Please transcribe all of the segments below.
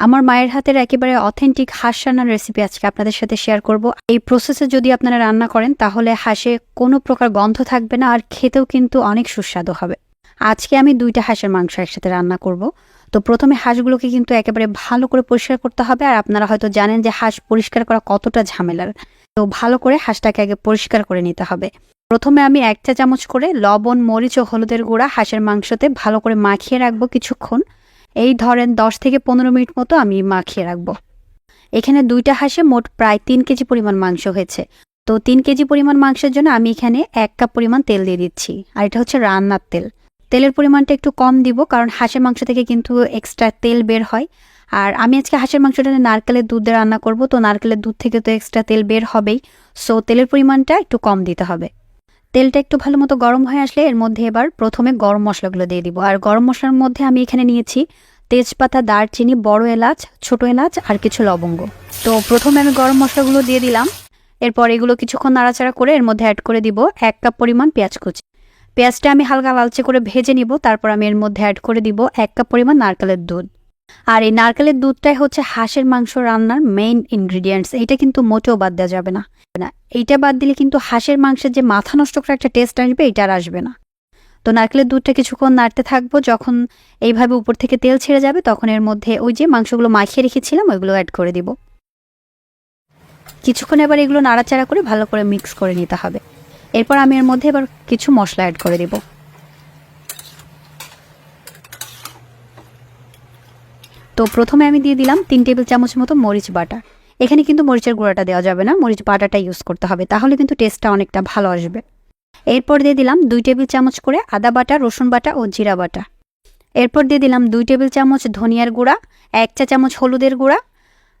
আমার মায়ের হাতের একেবারে অথেন্টিক হাঁস রান্নার রেসিপি আজকে আপনাদের সাথে শেয়ার করব। এই প্রসেসে যদি আপনারা রান্না করেন তাহলে হাঁসে কোনো প্রকার গন্ধ থাকবে না, আর খেতেও কিন্তু অনেক সুস্বাদু হবে। আজকে আমি 2টা হাঁসের মাংস একসাথে রান্না করব। তো প্রথমে হাঁসগুলোকে কিন্তু একেবারে ভালো করে পরিষ্কার করতে হবে, আর আপনারা হয়তো জানেন যে হাঁস পরিষ্কার করা কতটা ঝামেলার। তো ভালো করে হাঁসটাকে আগে পরিষ্কার করে নিতে হবে। প্রথমে আমি 1 চা চামচ করে লবণ, মরিচ ও হলুদের গুঁড়া হাঁসের মাংসতে ভালো করে মাখিয়ে রাখবো কিছুক্ষণ। এই ধরেন 10 থেকে 15 মিনিট মতো আমি মাখিয়ে রাখবো। এখানে 2টা হাঁসে মোট প্রায় 3 কেজি পরিমাণ মাংস হয়েছে। তো 3 কেজি পরিমাণ মাংসের জন্য আমি এখানে 1 কাপ পরিমাণ তেল দিয়ে দিচ্ছি, আর এটা হচ্ছে রান্নার তেল। তেলের পরিমাণটা একটু কম দিব, কারণ হাঁসের মাংস থেকে কিন্তু এক্সট্রা তেল বের হয়। আর আমি আজকে হাঁসের মাংসটা নারকেলের দুধ দিয়ে রান্না করব, তো নারকেলের দুধ থেকে তো এক্সট্রা তেল বের হবেই। সো তেলের পরিমাণটা একটু কম দিতে হবে। তেলটা একটু ভালো মতো গরম হয়ে আসলে এর মধ্যে এবার প্রথমে গরম মশলাগুলো দিয়ে দিব। আর গরম মশলার মধ্যে আমি এখানে নিয়েছি তেজপাতা, দারচিনি, বড় এলাচ, ছোট এলাচ আর কিছু লবঙ্গ। তো প্রথমে আমি গরম মশলাগুলো দিয়ে দিলাম। এরপর এগুলো কিছুক্ষণ নাড়াচাড়া করে এর মধ্যে অ্যাড করে দিব 1 কাপ পরিমাণ পেঁয়াজ কুচি। পেঁয়াজটা আমি হালকা লালচে করে ভেজে নিব। তারপর আমি এর মধ্যে অ্যাড করে দিব 1 কাপ পরিমাণ নারকেলের দুধ। আর এই নারকেলের দুধটাই হচ্ছে হাঁসের মাংস রান্নার মেইন ইনগ্রিডিয়েন্টস। এটা কিন্তু মোটেও বাদ দেওয়া যাবে না। এইটা বাদ দিলে কিন্তু হাঁসের মাংসের যে মাথা নষ্ট করা একটা টেস্ট আসবে, এটা আর আসবে না। তো নারকেলের দুধটা কিছুক্ষণ নাড়তে থাকবো। যখন এইভাবে উপর থেকে তেল ছেড়ে যাবে তখন এর মধ্যে ওই যে মাংসগুলো মাখিয়ে রেখেছিলাম ওইগুলো অ্যাড করে দিব। কিছুক্ষণ এবার এগুলো নাড়াচাড়া করে ভালো করে মিক্স করে নিতে হবে। এরপর আমি এর মধ্যে এবার কিছু মশলা অ্যাড করে দিব। তো প্রথমে আমি দিয়ে দিলাম 3 টেবিল চামচ মতো মরিচ বাটা। এখানে কিন্তু মরিচের গুঁড়াটা দেওয়া যাবে না, মরিচ বাটাটা ইউজ করতে হবে, তাহলে কিন্তু টেস্টটা অনেকটা ভালো আসবে। এরপর দিয়ে দিলাম 2 টেবিল চামচ করে আদা বাটা, রসুন বাটা ও জিরা বাটা। এরপর দিয়ে দিলাম 2 টেবিল চামচ ধনিয়ার গুঁড়া, 1 চা চামচ হলুদের গুঁড়া।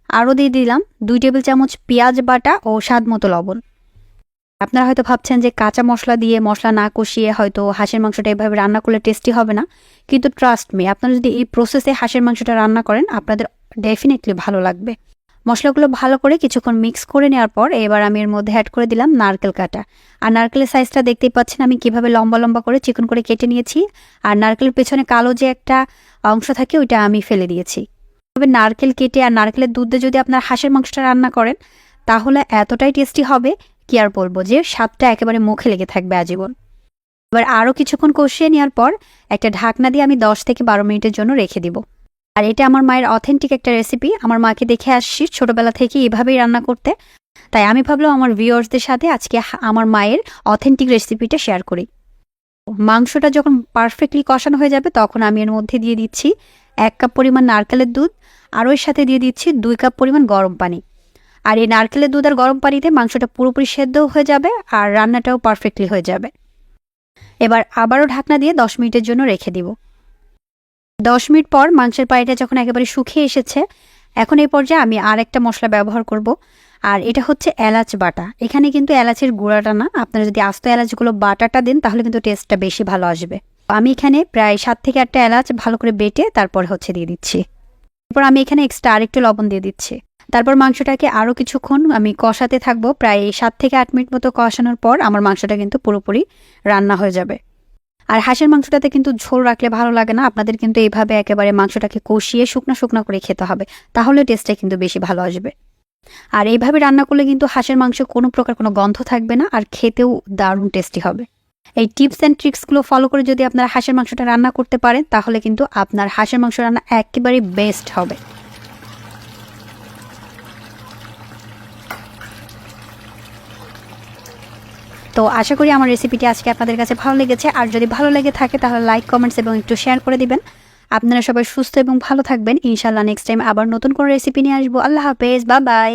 আরও দিয়ে দিলাম 2 টেবিল চামচ পেঁয়াজ বাটা ও স্বাদ মতো লবণ। আপনারা হয়তো ভাবছেন যে কাঁচা মশলা দিয়ে মশলা না কষিয়ে হয়তো হাঁসের মাংসটা এভাবে রান্না করলে টেস্টি হবে না, কিন্তু ট্রাস্ট মি, আপনারা যদি এই প্রসেসে হাঁসের মাংসটা রান্না করেন আপনাদের ডেফিনেটলি ভালো লাগবে। মশলাগুলো ভালো করে কিছুক্ষণ মিক্স করে নেওয়ার পর এবার আমি এর মধ্যে অ্যাড করে দিলাম নারকেল কাটা। আর নারকেলের সাইজটা দেখতেই পাচ্ছেন আমি কিভাবে লম্বা লম্বা করে চিকন করে কেটে নিয়েছি। আর নারকেলের পেছনে কালো যে একটা অংশ থাকে ওইটা আমি ফেলে দিয়েছি। তবে নারকেল কেটে আর নারকেলের দুধ দিয়ে যদি আপনার হাঁসের মাংসটা রান্না করেন তাহলে এতটাই টেস্টি হবে, কি আর বলবো, যে স্বাদটা একেবারে মুখে লেগে থাকবে আজীবন। এবার আরও কিছুক্ষণ কষিয়ে নেওয়ার পর একটা ঢাকনা দিয়ে আমি 10 থেকে 12 মিনিটের জন্য রেখে দিব। আর এটা আমার মায়ের অথেন্টিক একটা রেসিপি। আমার মাকে দেখে আসছি ছোটবেলা থেকে এভাবেই রান্না করতে, তাই আমি ভাবলাম আমার ভিউয়ার্সদের সাথে আজকে আমার মায়ের অথেন্টিক রেসিপিটা শেয়ার করি। মাংসটা যখন পারফেক্টলি কষানো হয়ে যাবে তখন আমি এর মধ্যে দিয়ে দিচ্ছি 1 কাপ পরিমাণ নারকেলের দুধ, আর ওর সাথে দিয়ে দিচ্ছি 2 কাপ পরিমাণ গরম পানি। আর এই নারকেলের দুধ আর গরম পানিতে মাংসটা পুরোপুরি সেদ্ধও হয়ে যাবে আর রান্নাটাও পারফেক্টলি হয়ে যাবে। এবার আবারও ঢাকনা দিয়ে 10 মিনিটের জন্য রেখে দিব। 10 মিনিট পর মাংসের পানিটা যখন একেবারে শুকিয়ে এসেছে, এখন এই পর্যায়ে আমি আর একটা মশলা ব্যবহার করব, আর এটা হচ্ছে এলাচ বাটা। এখানে কিন্তু এলাচের গুঁড়াটা না, আপনারা যদি আস্ত এলাচগুলো বাটাটা দেন তাহলে কিন্তু টেস্টটা বেশি ভালো আসবে। আমি এখানে প্রায় 7 থেকে 8টা এলাচ ভালো করে বেটে তারপর হচ্ছে দিয়ে দিচ্ছি। এরপর আমি এখানে এক্সট্রা আরেকটু লবণ দিয়ে দিচ্ছি। তারপর মাংসটাকে আরও কিছুক্ষণ আমি কষাতে থাকবো। প্রায় 7 থেকে 8 মিনিট মতো কষানোর পর আমার মাংসটা কিন্তু পুরোপুরি রান্না হয়ে যাবে। আর হাঁসের মাংসটাতে কিন্তু ঝোল রাখলে ভালো লাগে না, আপনাদের কিন্তু এইভাবে একেবারে মাংসটাকে কষিয়ে শুকনো শুকনো করে খেতে হবে, তাহলে টেস্টটা কিন্তু বেশি ভালো আসবে। আর এইভাবে রান্না করলে কিন্তু হাঁসের মাংস কোনো প্রকার কোনো গন্ধ থাকবে না, আর খেতেও দারুণ টেস্টি হবে। এই টিপস অ্যান্ড ট্রিক্সগুলো ফলো করে যদি আপনারা হাঁসের মাংসটা রান্না করতে পারেন তাহলে কিন্তু আপনার হাঁসের মাংস রান্না একেবারেই বেস্ট হবে। তো আশা করি আমার রেসিপিটি আজকে আপনাদের কাছে ভালো লেগেছে। আর যদি ভালো লেগে থাকে তাহলে লাইক, কমেন্টস এবং একটু শেয়ার করে দিবেন। আপনারা সবাই সুস্থ এবং ভালো থাকবেন। ইনশাআল্লাহ নেক্সট টাইম আবার নতুন কোনো রেসিপি নিয়ে আসবো। আল্লাহ হাফেজ, বাই বাই।